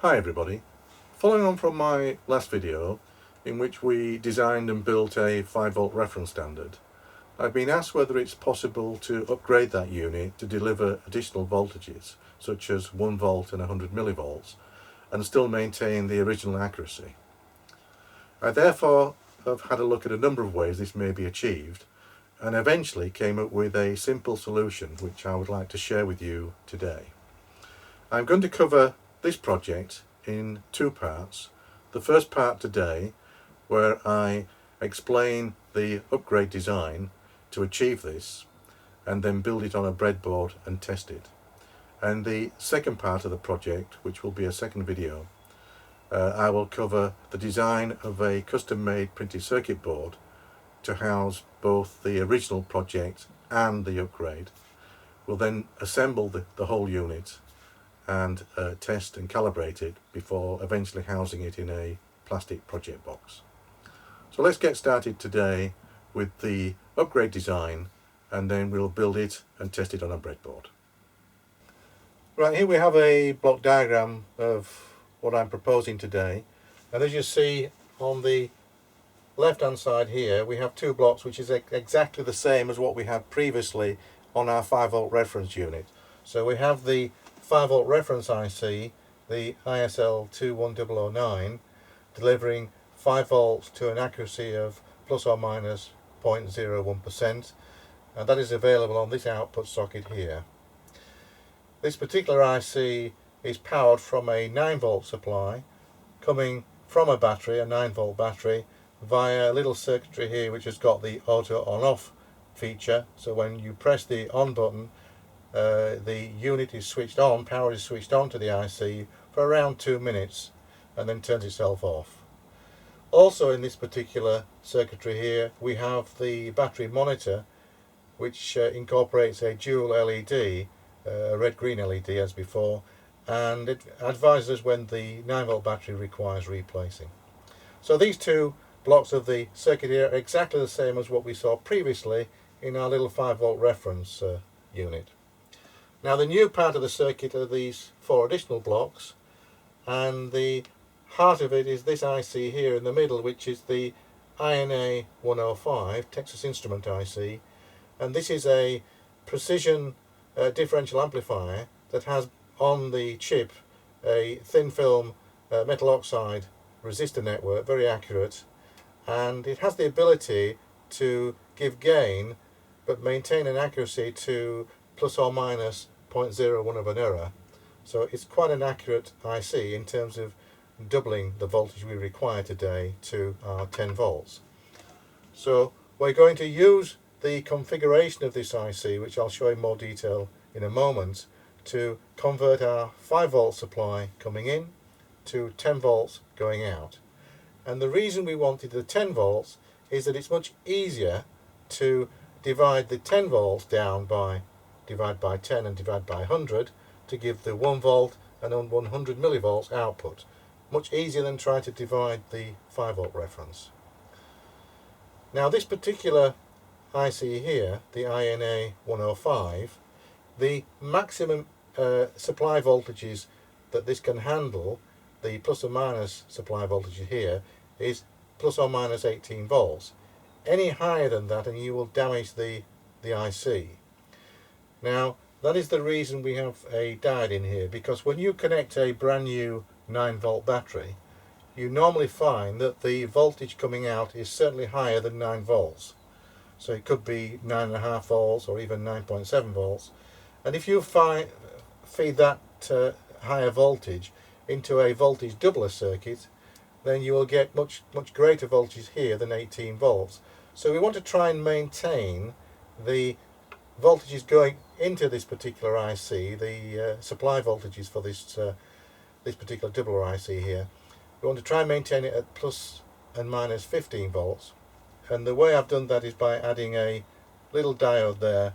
Hi everybody. Following on from my last video in which we designed and built a 5-volt reference standard, I've been asked whether it's possible to upgrade that unit to deliver additional voltages such as 1 volt and 100 millivolts and still maintain the original accuracy. I therefore have had a look at a number of ways this may be achieved and eventually came up with a simple solution which I would like to share with you today. I'm going to cover this project in two parts. The first part today, where I explain the upgrade design to achieve this and then build it on a breadboard and test it. And the second part of the project, which will be a second video, I will cover the design of a custom-made printed circuit board to house both the original project and the upgrade. We'll then assemble the whole unit and test and calibrate it before eventually housing it in a plastic project box. So let's get started today with the upgrade design, and then we'll build it and test it on a breadboard. Right, here we have a block diagram of what I'm proposing today, and as you see on the left hand side here we have two blocks which is exactly the same as what we had previously on our 5-volt reference unit. So we have the 5-volt reference IC, the ISL 21009, delivering 5 volts to an accuracy of plus or minus 0.01%, and that is available on this output socket here. This particular IC is powered from a 9-volt supply coming from a battery, a 9-volt battery, via a little circuitry here which has got the auto on-off feature. So when you press the on button, the unit is switched on, power is switched on to the IC for around 2 minutes and then turns itself off. Also in this particular circuitry here we have the battery monitor, which incorporates a dual LED, a red-green LED as before, and it advises when the 9-volt battery requires replacing. So these two blocks of the circuit here are exactly the same as what we saw previously in our little 5-volt reference unit. Now the new part of the circuit are these 4 additional blocks, and the heart of it is this IC here in the middle, which is the INA 105 Texas Instrument IC, and this is a precision differential amplifier that has on the chip a thin film metal oxide resistor network, very accurate, and it has the ability to give gain but maintain an accuracy to plus or minus 0.01 of an error. So it's quite an accurate IC in terms of doubling the voltage we require today to our 10 volts. So we're going to use the configuration of this IC, which I'll show in more detail in a moment, to convert our 5-volt supply coming in to 10 volts going out. And the reason we wanted the 10 volts is that it's much easier to divide the 10 volts down by divide by 10 and divide by 100 to give the 1 volt and 100 millivolts output. Much easier than trying to divide the 5-volt reference. Now this particular IC here, the INA 105, the maximum supply voltages that this can handle, the plus or minus supply voltage here, is plus or minus 18 volts. Any higher than that and you will damage the IC. Now that is the reason we have a diode in here, because when you connect a brand new 9-volt battery, you normally find that the voltage coming out is certainly higher than 9 volts. So it could be 9.5 volts or even 9.7 volts. And if you feed that higher voltage into a voltage doubler circuit, then you will get much greater voltages here than 18 volts. So we want to try and maintain the voltages going into this particular IC, the supply voltages for this particular doubler IC here. We want to try and maintain it at plus and minus 15 volts, and the way I've done that is by adding a little diode there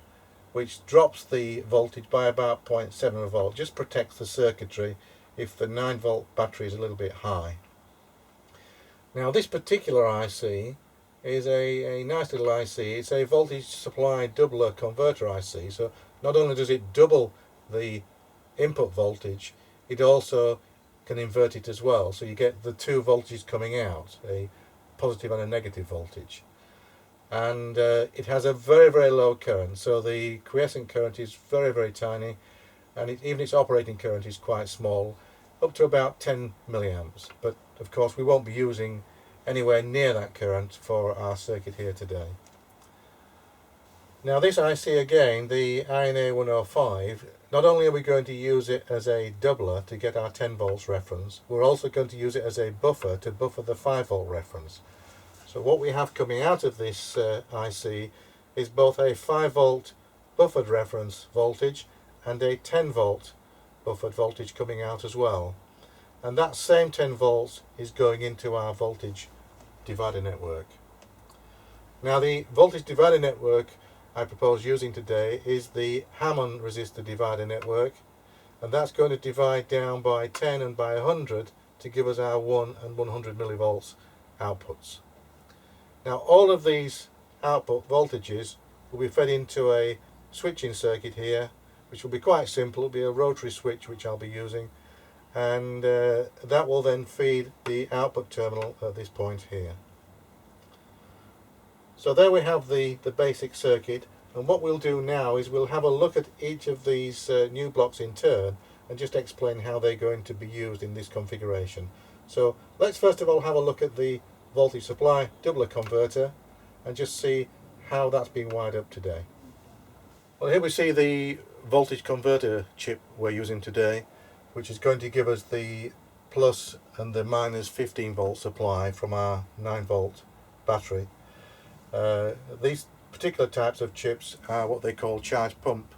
which drops the voltage by about 0.7 volt, just protects the circuitry if the 9-volt battery is a little bit high. Now this particular IC is a nice little IC. It's a voltage supply doubler converter IC, so not only does it double the input voltage, it also can invert it as well, so you get the two voltages coming out, a positive and a negative voltage. And it has a very, very low current, so the quiescent current is very, very tiny, and even its operating current is quite small, up to about 10 milliamps. But of course we won't be using anywhere near that current for our circuit here today. Now this IC again, the INA105, not only are we going to use it as a doubler to get our 10 volts reference, we're also going to use it as a buffer to buffer the 5 volt reference. So what we have coming out of this IC is both a 5 volt buffered reference voltage and a 10 volt buffered voltage coming out as well. And that same 10 volts is going into our voltage divider network. Now the voltage divider network I propose using today is the Hammond resistor divider network, and that's going to divide down by 10 and by 100 to give us our 1 and 100 millivolts outputs. Now all of these output voltages will be fed into a switching circuit here, which will be quite simple. It'll be a rotary switch which I'll be using, and that will then feed the output terminal at this point here. So there we have the basic circuit, and what we'll do now is we'll have a look at each of these new blocks in turn and just explain how they're going to be used in this configuration. So let's first of all have a look at the voltage supply doubler converter and just see how that's being wired up today. Well, here we see the voltage converter chip we're using today, which is going to give us the plus and the minus 15 volt supply from our 9 volt battery. These particular types of chips are what they call charge pump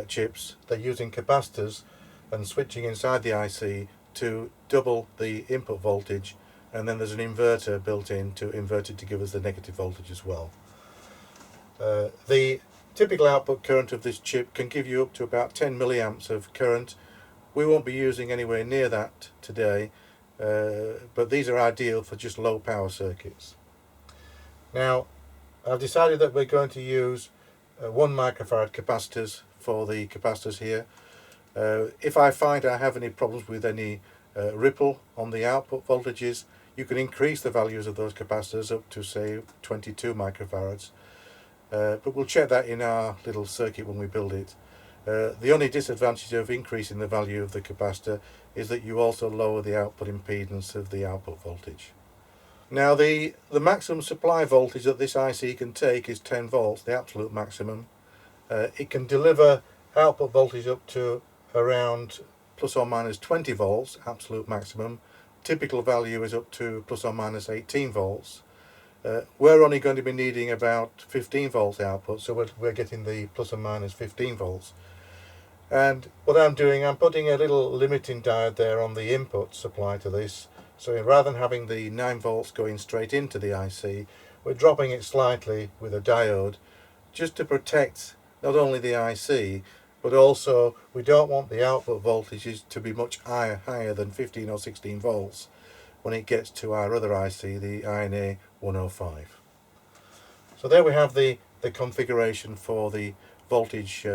chips. They're using capacitors and switching inside the IC to double the input voltage, and then there's an inverter built in to invert it to give us the negative voltage as well. The typical output current of this chip can give you up to about 10 milliamps of current. We won't be using anywhere near that today, but these are ideal for just low power circuits. Now I've decided that we're going to use 1 microfarad capacitors for the capacitors here. If I find I have any problems with any ripple on the output voltages, you can increase the values of those capacitors up to say 22 microfarads. But we'll check that in our little circuit when we build it. The only disadvantage of increasing the value of the capacitor is that you also lower the output impedance of the output voltage. Now the maximum supply voltage that this IC can take is 10 volts, the absolute maximum. It can deliver output voltage up to around plus or minus 20 volts, absolute maximum. Typical value is up to plus or minus 18 volts. We're only going to be needing about 15 volts output, so we're getting the plus or minus 15 volts. And what I'm doing, I'm putting a little limiting diode there on the input supply to this. So rather than having the 9 volts going straight into the IC, we're dropping it slightly with a diode just to protect not only the IC, but also we don't want the output voltages to be much higher than 15 or 16 volts when it gets to our other IC, the INA105. So there we have the configuration for the voltage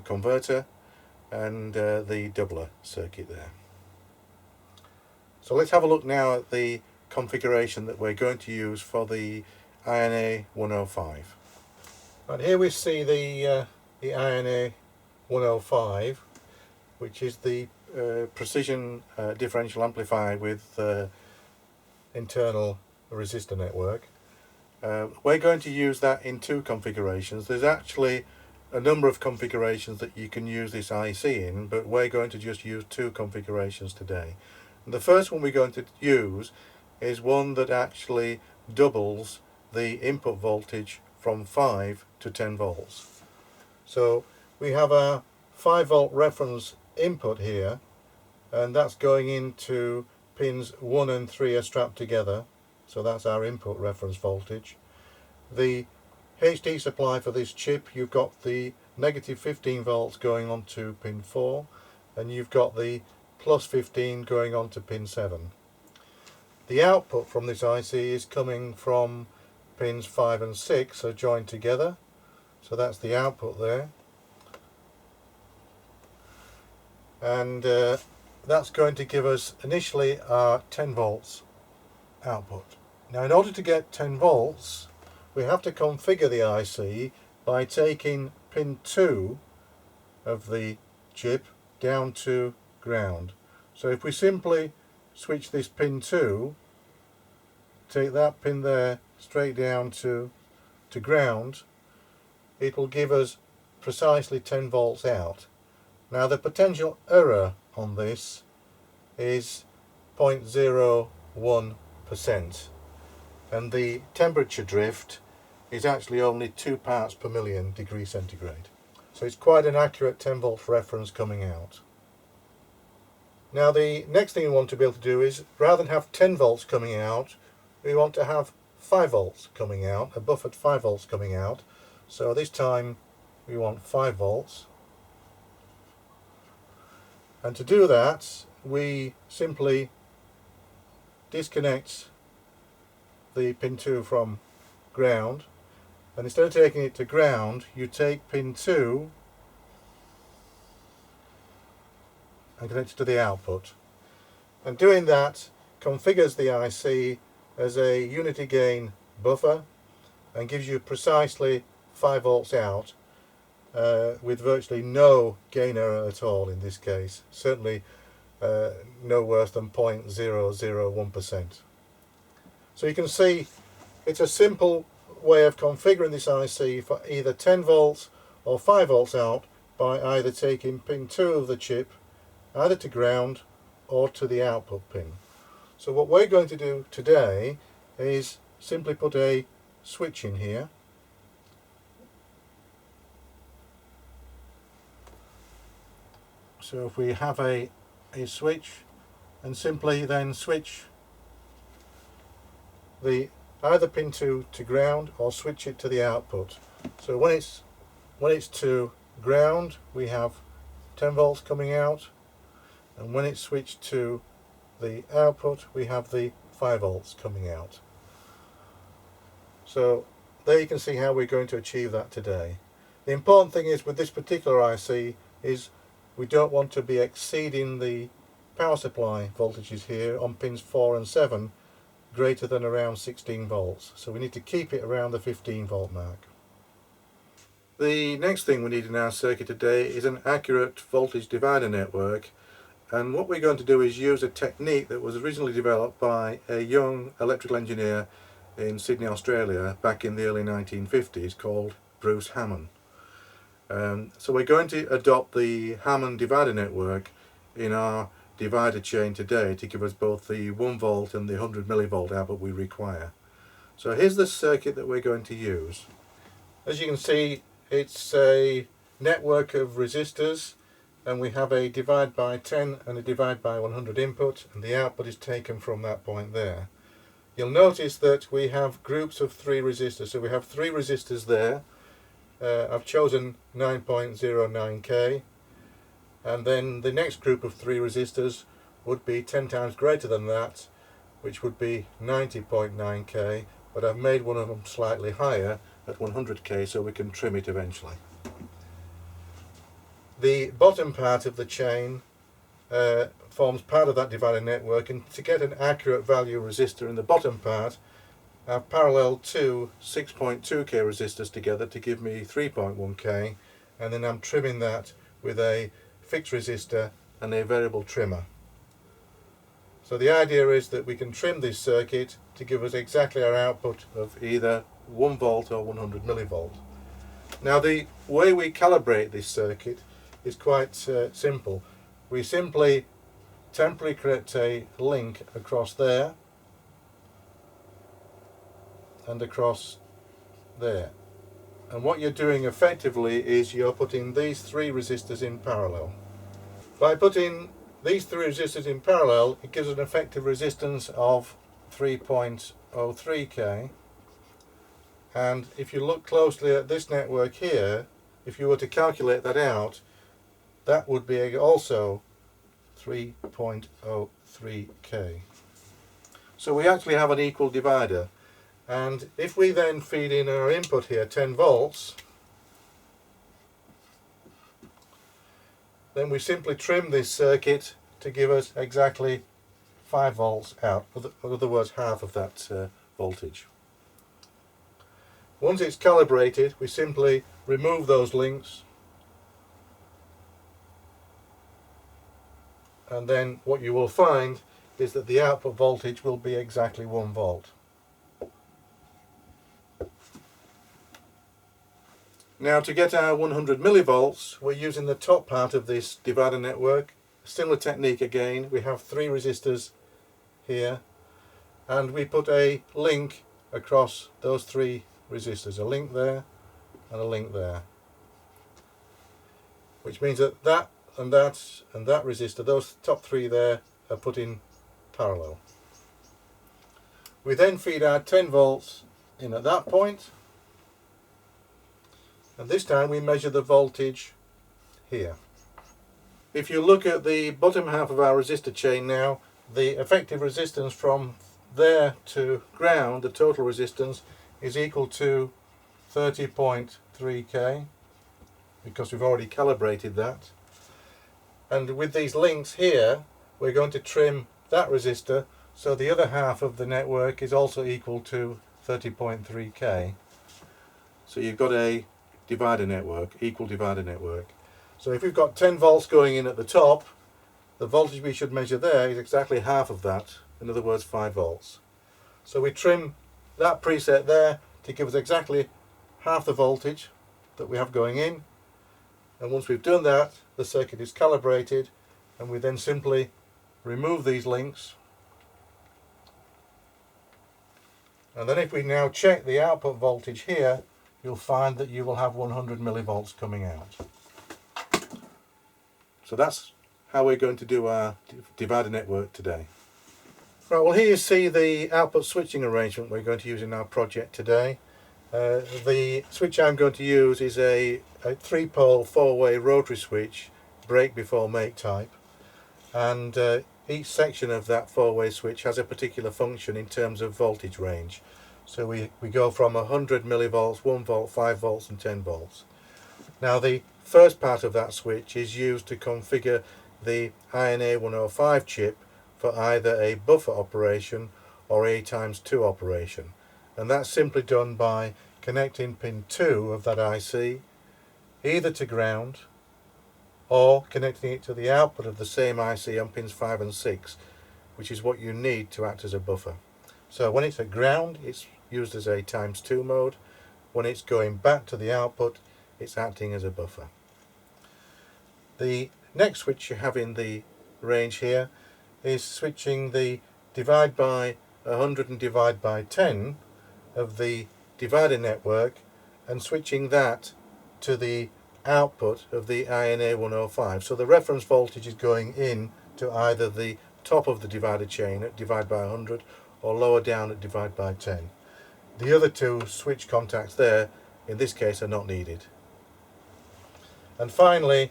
converter and the doubler circuit there. So let's have a look now at the configuration that we're going to use for the INA105. Right, here we see the INA105, which is the precision differential amplifier with internal resistor network. We're going to use that in 2 configurations. There's actually a number of configurations that you can use this IC in, but we're going to just use 2 configurations today. And the first one we're going to use is one that actually doubles the input voltage from 5 to 10 volts. So we have a 5 volt reference input here, and that's going into pins 1 and 3 are strapped together, so that's our input reference voltage. The HD supply for this chip, you've got the negative 15 volts going on to pin 4, and you've got the plus 15 going on to pin 7. The output from this IC is coming from pins 5 and 6 are joined together, so that's the output there. And that's going to give us initially our 10 volts output. Now in order to get 10 volts we have to configure the IC by taking pin 2 of the chip down to ground. So if we simply switch this pin 2, take that pin there straight down to ground, it will give us precisely 10 volts out. Now the potential error on this is 0.01%, and the temperature drift is actually only 2 parts per million degrees centigrade. So it's quite an accurate 10 volts reference coming out. Now the next thing we want to be able to do is, rather than have 10 volts coming out, we want to have 5 volts coming out, a buffered 5 volts coming out. So this time we want 5 volts. And to do that we simply disconnect the pin 2 from ground, and instead of taking it to ground you take pin 2 and connect it to the output. And doing that configures the IC as a unity gain buffer and gives you precisely 5 volts out with virtually no gain error at all in this case, certainly no worse than 0.001%. So you can see it's a simple way of configuring this IC for either 10 volts or 5 volts out by either taking pin 2 of the chip either to ground or to the output pin. So what we're going to do today is simply put a switch in here. So if we have a switch, and simply then switch the either pin 2 to ground or switch it to the output. So when it's to ground we have 10 volts coming out, and when it's switched to the output we have the 5 volts coming out. So there you can see how we're going to achieve that today. The important thing is with this particular IC is we don't want to be exceeding the power supply voltages here on pins 4 and 7 greater than around 16 volts. So we need to keep it around the 15 volt mark. The next thing we need in our circuit today is an accurate voltage divider network, and what we're going to do is use a technique that was originally developed by a young electrical engineer in Sydney, Australia back in the early 1950s called Bruce Hammond. So we're going to adopt the Hammond divider network in our divider chain today to give us both the 1 volt and the 100 millivolt output we require. So here's the circuit that we're going to use. As you can see, it's a network of resistors, and we have a divide by 10 and a divide by 100 input, and the output is taken from that point there. You'll notice that we have groups of 3 resistors, so we have 3 resistors there. I've chosen 9.09k, and then the next group of 3 resistors would be 10 times greater than that, which would be 90.9k, but I've made one of them slightly higher at 100k so we can trim it eventually. The bottom part of the chain forms part of that divider network, and to get an accurate value resistor in the bottom part I've paralleled 2 6.2k resistors together to give me 3.1k, and then I'm trimming that with a fixed resistor and a variable trimmer. So the idea is that we can trim this circuit to give us exactly our output of either 1 volt or 100 millivolt. Now the way we calibrate this circuit is quite simple. We simply temporarily create a link across there and across there, and what you're doing effectively is you're putting these 3 resistors in parallel. By putting these 3 resistors in parallel it gives an effective resistance of 3.03k, and if you look closely at this network here, if you were to calculate that out, that would be also 3.03k. So we actually have an equal divider. And if we then feed in our input here 10 volts, then we simply trim this circuit to give us exactly 5 volts out, in other words half of that voltage. Once it's calibrated, we simply remove those links, and then what you will find is that the output voltage will be exactly 1 volt. Now, to get our 100 millivolts, we're using the top part of this divider network. Similar technique again. We have 3 resistors here, and we put a link across those 3 resistors, a link there and a link there, which means that that and that and that resistor, those top 3 there, are put in parallel. We then feed our 10 volts in at that point, and this time we measure the voltage here. If you look at the bottom half of our resistor chain now, the effective resistance from there to ground, the total resistance, is equal to 30.3k, because we've already calibrated that. And with these links here, we're going to trim that resistor so the other half of the network is also equal to 30.3k. So you've got a divider network, equal divider network. So if we've got 10 volts going in at the top, the voltage we should measure there is exactly half of that, in other words 5 volts. So we trim that preset there to give us exactly half the voltage that we have going in, and once we've done that, the circuit is calibrated, and we then simply remove these links. And then if we now check the output voltage here, you'll find that you will have 100 millivolts coming out. So that's how we're going to do our divider network today. Right, well, here you see the output switching arrangement we're going to use in our project today. The switch I'm going to use is a 3-pole 4-way rotary switch, break before make type, and each section of that 4-way switch has a particular function in terms of voltage range. So we go from 100 millivolts, 1 volt, 5 volts and 10 volts. Now the first part of that switch is used to configure the INA 105 chip for either a buffer operation or a ×2 operation, and that's simply done by connecting pin 2 of that IC either to ground or connecting it to the output of the same IC on pins 5 and 6, which is what you need to act as a buffer. So when it's at ground, it's used as a ×2 mode. When it's going back to the output, it's acting as a buffer. The next switch you have in the range here is switching the divide by 100 and divide by 10 of the divider network and switching that to the output of the INA 105. So the reference voltage is going in to either the top of the divider chain at divide by 100 or lower down at divide by 10. The other 2 switch contacts there, in this case, are not needed. And finally,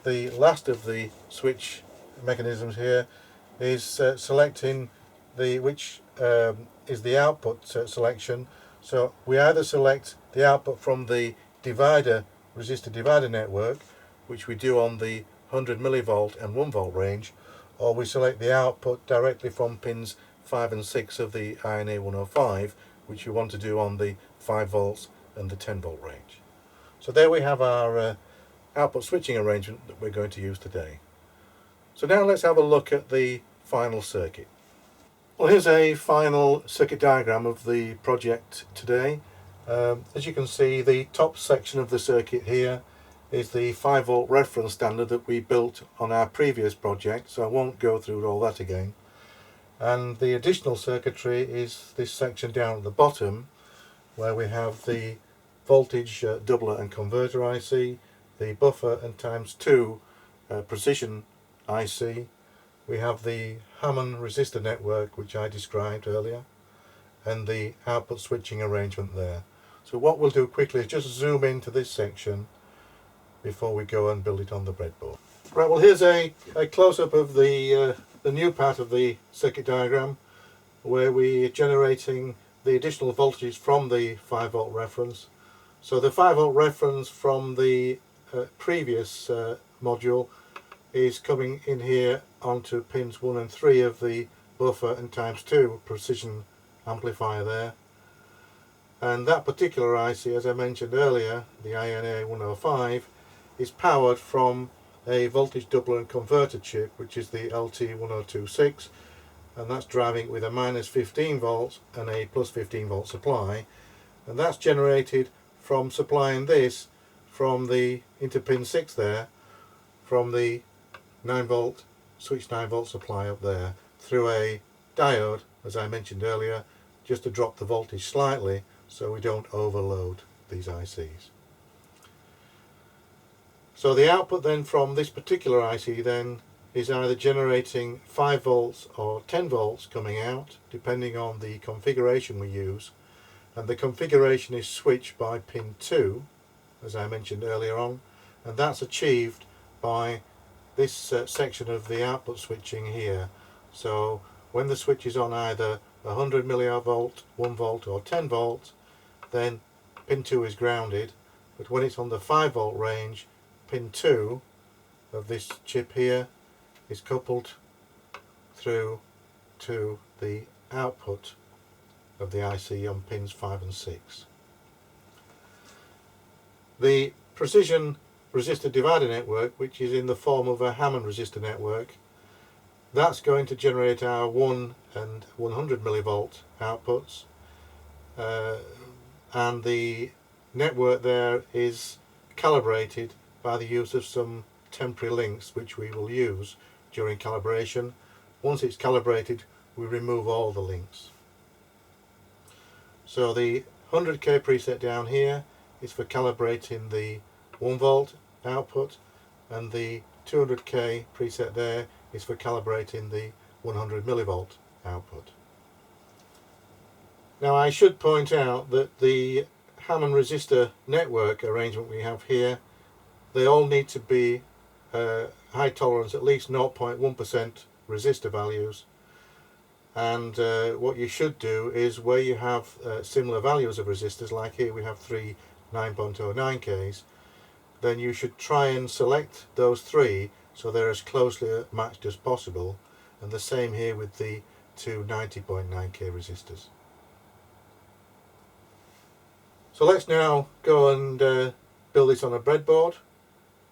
the last of the switch mechanisms here is selecting which is the output selection. So we either select the output from the resistor divider network, which we do on the 100 millivolt and 1 volt range, or we select the output directly from pins 5 and 6 of the INA 105, which we want to do on the 5 volts and the 10 volt range. So there we have our output switching arrangement that we're going to use today. So now let's have a look at the final circuit. Well, here's a final circuit diagram of the project today. As you can see, the top section of the circuit here is the 5 volt reference standard that we built on our previous project, so I won't go through all that again. And the additional circuitry is this section down at the bottom, where we have the voltage doubler and converter IC, the buffer and ×2 precision IC. We have the Hammond resistor network, which I described earlier, and the output switching arrangement there. So what we'll do quickly is just zoom into this section before we go and build it on the breadboard. Right, well, here's a close-up of the new part of the circuit diagram, where we're generating the additional voltages from the 5 volt reference. So the 5 volt reference from the previous module is coming in here onto pins 1 and 3 of the buffer and ×2 precision amplifier there. And that particular IC, as I mentioned earlier, the INA 105, is powered from a voltage doubler and converter chip, which is the LT1026, and that's driving with a -15 volts and a +15 volt supply, and that's generated from supplying this from the into pin 6 there, from the 9 volt switch 9 volt supply up there through a diode, as I mentioned earlier, just to drop the voltage slightly so we don't overload these ICs. So the output then from this particular IC then is either generating 5 volts or 10 volts coming out, depending on the configuration we use, and the configuration is switched by pin 2, as I mentioned earlier on, and that's achieved by this section of the output switching here. So when the switch is on either 100 millivolt, 1 volt or 10 volt, then pin 2 is grounded, but when it's on the 5 volt range, pin 2 of this chip here is coupled through to the output of the IC on pins 5 and 6. The precision resistor divider network, which is in the form of a Hammond resistor network, that's going to generate our 1 and 100 millivolt outputs, and the network there is calibrated by the use of some temporary links which we will use during calibration. Once it's calibrated, we remove all the links. So the 100k preset down here is for calibrating the 1 volt output, and the 200k preset there is for calibrating the 100 millivolt output. Now I should point out that the Hammond resistor network arrangement we have here, they all need to be high tolerance, at least 0.1% resistor values, and what you should do is where you have similar values of resistors, like here we have 3 9.09Ks, then you should try and select those 3 so they're as closely matched as possible, and the same here with the 2 90.9K resistors. So let's now go and build this on a breadboard,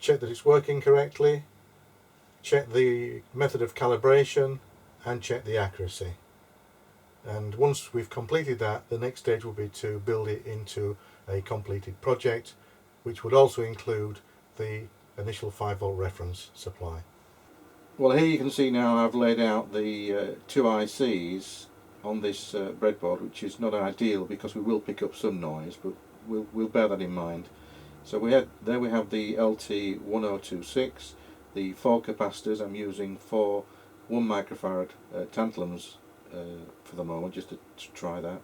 check that it's working correctly, check the method of calibration, and check the accuracy. And once we've completed that, the next stage will be to build it into a completed project, which would also include the initial 5 volt reference supply. Well, here you can see now I've laid out the 2 ICs on this breadboard, which is not ideal because we will pick up some noise, but we'll bear that in mind. So we have the LT1026, the 4 capacitors. I'm using 4 1 microfarad tantalums for the moment, just to try that.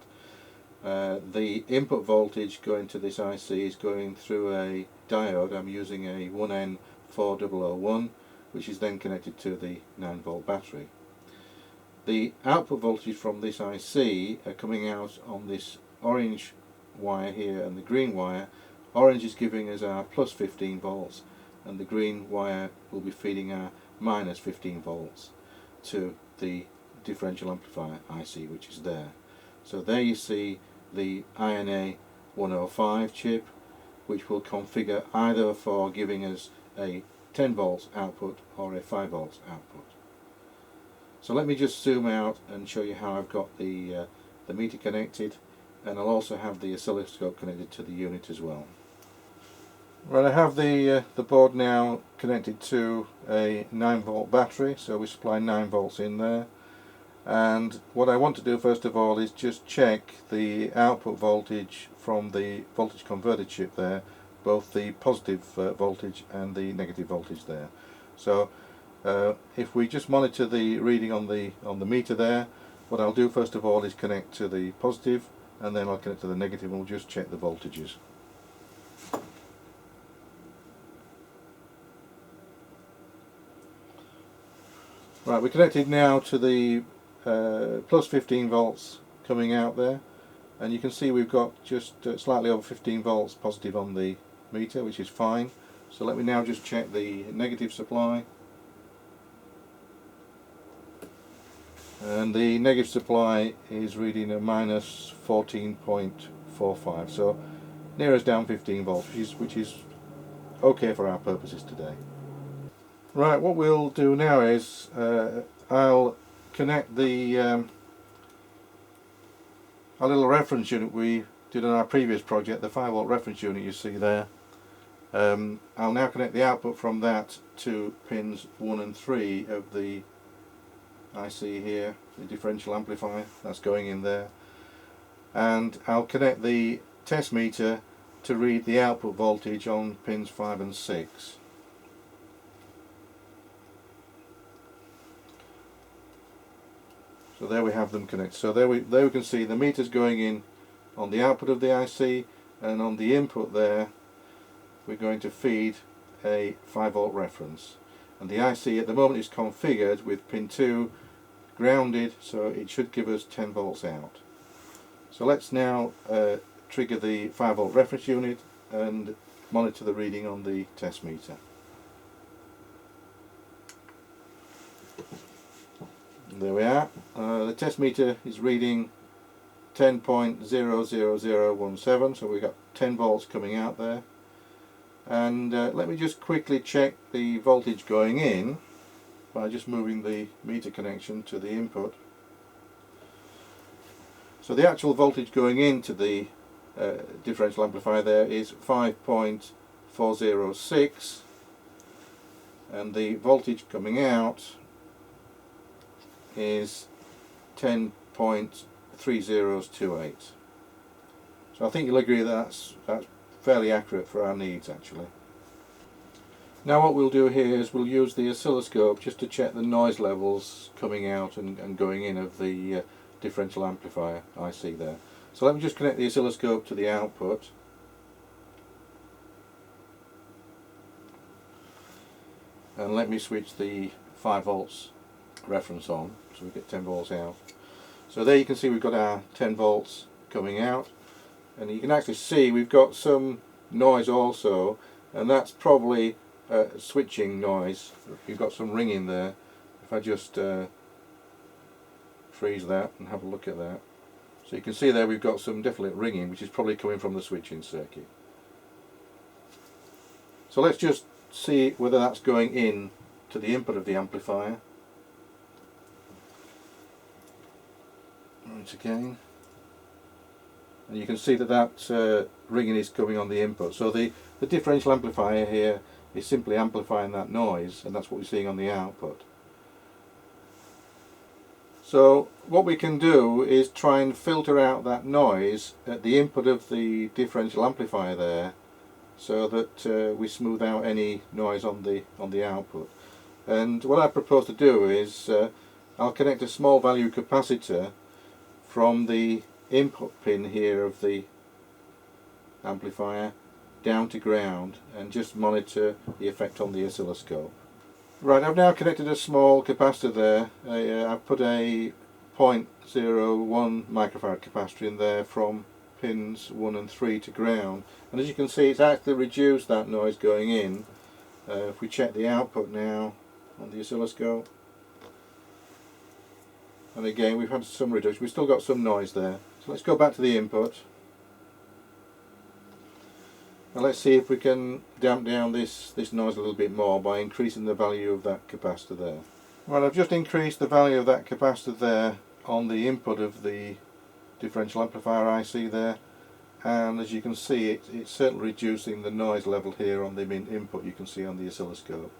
The input voltage going to this IC is going through a diode. I'm using a 1N4001, which is then connected to the 9 volt battery. The output voltage from this IC are coming out on this orange wire here and the green wire. Orange is giving us our plus 15 volts, and the green wire will be feeding our minus 15 volts to the differential amplifier IC, which is there. So there you see the INA 105 chip, which will configure either for giving us a 10 volts output or a 5 volts output. So let me just zoom out and show you how I've got the meter connected, and I'll also have the oscilloscope connected to the unit as well. Right, I have the board now connected to a 9 volt battery, so we supply 9 volts in there. And what I want to do first of all is just check the output voltage from the voltage converter chip there, both the positive voltage and the negative voltage there. So if we just monitor the reading on the meter there, what I'll do first of all is connect to the positive, and then I'll connect to the negative, and we'll just check the voltages. Right, we're connected now to the plus 15 volts coming out there, and you can see we've got just slightly over 15 volts positive on the meter, which is fine. So let me now just check the negative supply. and the negative supply is reading a minus 14.45, so near us down 15 volts, which is okay for our purposes today. Right, what we'll do now is I'll connect the our little reference unit we did on our previous project, the 5 volt reference unit you see there. I'll now connect the output from that to pins 1 and 3 of the IC here, the differential amplifier that's going in there, and I'll connect the test meter to read the output voltage on pins 5 and 6. So there we have them connected. So there we can see the meters going in on the output of the IC, and on the input there we're going to feed a 5 volt reference, and the IC at the moment is configured with pin 2 grounded, so it should give us 10 volts out. So let's now trigger the 5 volt reference unit and monitor the reading on the test meter. There we are. The test meter is reading 10.00017, so we've got 10 volts coming out there. And let me just quickly check the voltage going in by just moving the meter connection to the input. So the actual voltage going into the differential amplifier there is 5.406, and the voltage coming out is 10.3028. So I think you'll agree that's fairly accurate for our needs actually. Now what we'll do here is we'll use the oscilloscope just to check the noise levels coming out and going in of the differential amplifier IC there. So let me just connect the oscilloscope to the output. And let me switch the 5 volts reference on so we get 10 volts out. So there you can see we've got our 10 volts coming out, and you can actually see we've got some noise also, and that's probably switching noise. You've got some ringing there. If I just freeze that and have a look at that, so you can see there we've got some definite ringing, which is probably coming from the switching circuit. So let's just see whether that's going in to the input of the amplifier. Right again, and you can see that ringing is coming on the input. So the differential amplifier here is simply amplifying that noise, and that's what we're seeing on the output. So what we can do is try and filter out that noise at the input of the differential amplifier there, so that we smooth out any noise on the output. And what I propose to do is I'll connect a small value capacitor from the input pin here of the amplifier down to ground and just monitor the effect on the oscilloscope. Right, I've now connected a small capacitor there. I've put a 0.01 microfarad capacitor in there from pins 1 and 3 to ground, and as you can see it's actually reduced that noise going in. If we check the output now on the oscilloscope, and again we've had some reduction, we've still got some noise there. So let's go back to the input and let's see if we can damp down this noise a little bit more by increasing the value of that capacitor there. Well, I've just increased the value of that capacitor there on the input of the differential amplifier IC there, and as you can see it's certainly reducing the noise level here on the input you can see on the oscilloscope.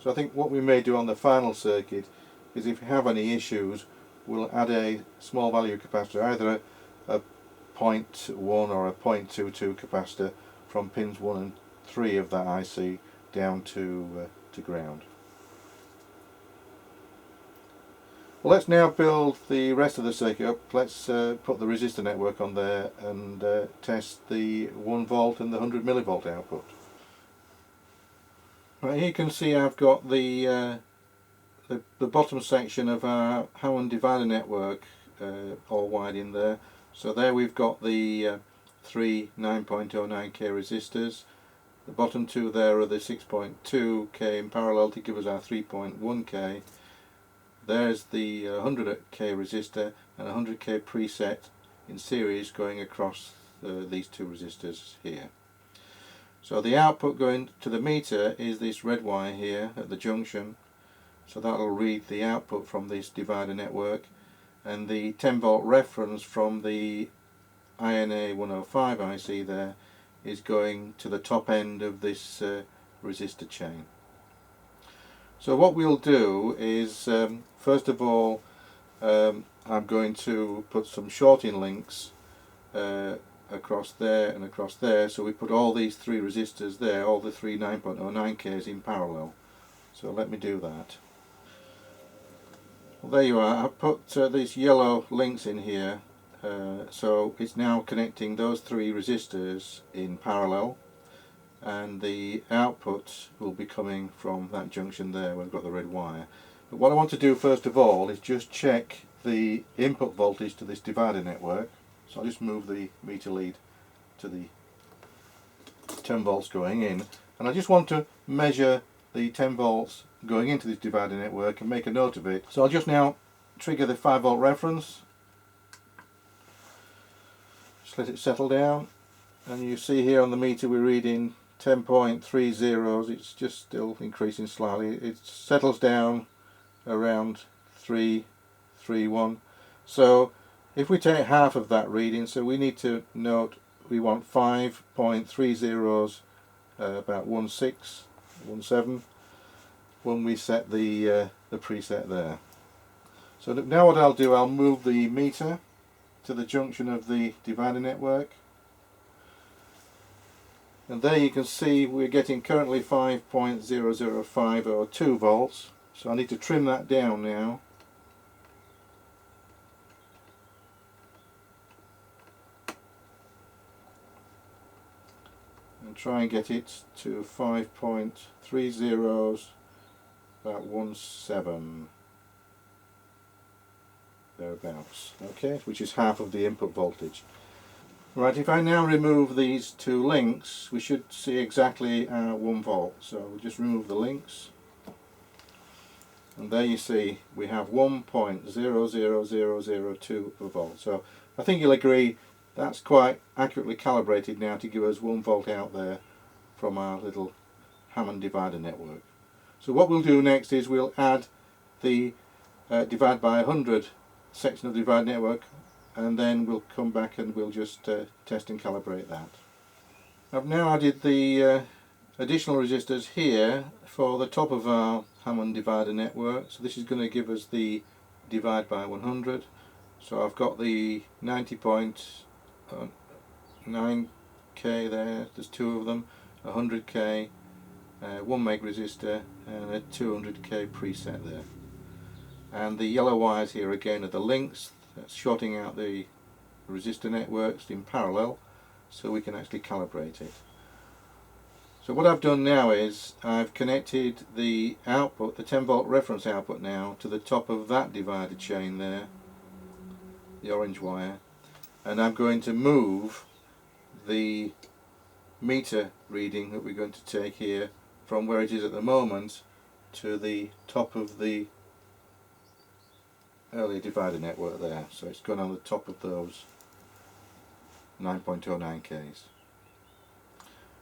So I think what we may do on the final circuit is, if we have any issues, we'll add a small value capacitor, either a 0.1 or a 0.22 capacitor from pins 1 and 3 of that IC down to ground. Well, let's now build the rest of the circuit up. Let's put the resistor network on there and test the 1 volt and the 100 millivolt output. Right, here you can see I've got the bottom section of our Hammond divider network all wired in there. So there we've got the 3 9.09k resistors. The bottom two there are the 6.2k in parallel to give us our 3.1k. there's the 100k resistor and 100k preset in series going across these two resistors here. So the output going to the meter is this red wire here at the junction, so that will read the output from this divider network, and the 10 volt reference from the INA 105 IC there is going to the top end of this resistor chain. So what we'll do is first of all I'm going to put some shorting links across there and across there, so we put all these three resistors there, all the three 9.09Ks in parallel. So let me do that. Well, there you are. I've put these yellow links in here, so it's now connecting those three resistors in parallel, and the output will be coming from that junction there where we've got the red wire. But what I want to do first of all is just check the input voltage to this divider network. So I'll just move the meter lead to the 10 volts going in, and I just want to measure the 10 volts going into this divider network and make a note of it. So I'll just now trigger the 5 volt reference, just let it settle down, and you see here on the meter we're reading 10.30. It's just still increasing slightly. It settles down around 331. So if we take half of that reading, so we need to note we want 5.30, about 17 when we set the preset there. So now what I'll do, I'll move the meter to the junction of the divider network, and there you can see we're getting currently 5.005 or 2 volts. So I need to trim that down now. And try and get it to 5.30, about 17, thereabouts. Okay, which is half of the input voltage. Right, if I now remove these two links, we should see exactly 1 volt. So we'll just remove the links, and there you see we have 1.00002 volt. So I think you'll agree that's quite accurately calibrated now to give us 1 volt out there from our little Hammond divider network. So what we'll do next is we'll add the divide by 100 section of the divider network, and then we'll come back and we'll just test and calibrate that. I've now added the additional resistors here for the top of our Hammond divider network. So this is going to give us the divide by 100. So I've got the 90.9K there, there's 2 of them, 100K, 1 meg resistor and a 200K preset there. And the yellow wires here again are the links that's shorting out the resistor networks in parallel so we can actually calibrate it. So what I've done now is I've connected the output, the 10 volt reference output now, to the top of that divider chain there, the orange wire, and I'm going to move the meter reading that we're going to take here from where it is at the moment to the top of the earlier divider network there. So it's going on the top of those 9.09Ks.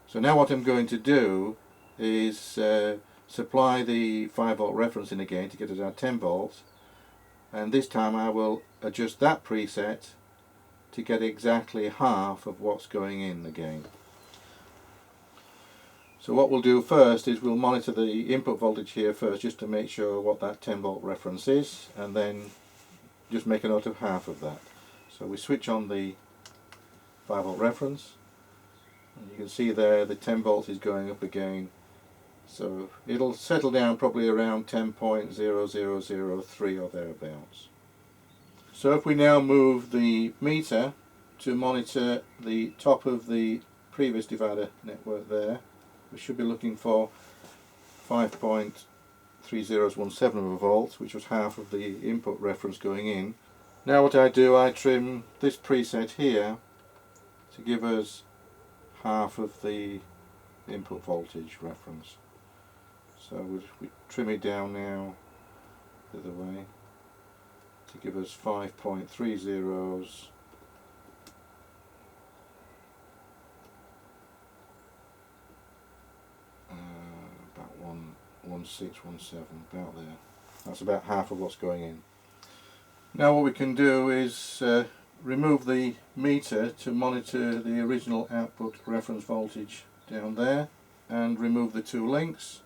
So now what I'm going to do is supply the 5 volt reference in again to get us our 10 volts, and this time I will adjust that preset to get exactly half of what's going in again. So what we'll do first is we'll monitor the input voltage here first just to make sure what that 10 volt reference is, and then just make a note of half of that. So we switch on the 5 volt reference, and you can see there the 10 volts is going up again, so it'll settle down probably around 10.0003 or thereabouts. So if we now move the meter to monitor the top of the previous divider network there, we should be looking for 5.3017 volts, which was half of the input reference going in. Now what I do, I trim this preset here to give us half of the input voltage reference. So we trim it down now the other way to give us 5.3 zeros. About 1.1617, about there. That's about half of what's going in. Now what we can do is remove the meter to monitor the original output reference voltage down there, and remove the two links,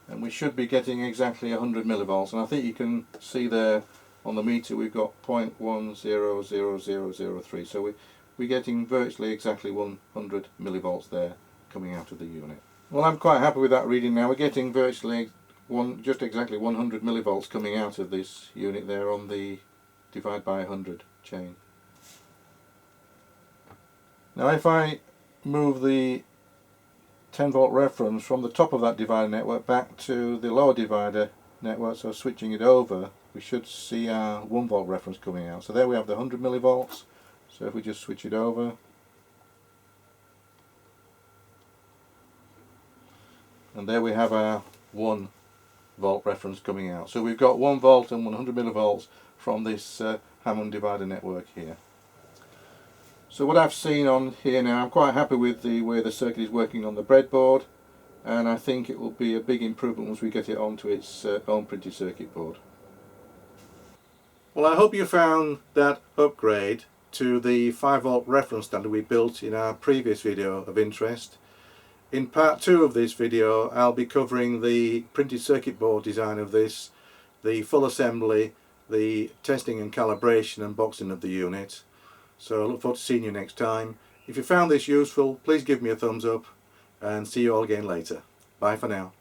and we should be getting exactly 100 millivolts, and I think you can see there on the meter we've got 0.100003, so we're getting virtually exactly 100 millivolts there coming out of the unit. Well, I'm quite happy with that reading now. We're getting virtually just exactly 100 millivolts coming out of this unit there on the divide by 100 chain. Now if I move the 10 volt reference from the top of that divider network back to the lower divider network, so switching it over, we should see our 1 volt reference coming out. So there we have the 100 millivolts. So if we just switch it over, and there we have our 1 volt reference coming out. So we've got 1 volt and 100 millivolts from this Hammond divider network here. So what I've seen on here now, I'm quite happy with the way the circuit is working on the breadboard, and I think it will be a big improvement once we get it onto its own printed circuit board. Well, I hope you found that upgrade to the 5 volt reference standard we built in our previous video of interest. In part 2 of this video I'll be covering the printed circuit board design of this, the full assembly, the testing and calibration and boxing of the unit. So I look forward to seeing you next time. If you found this useful, please give me a thumbs up, and see you all again later. Bye for now.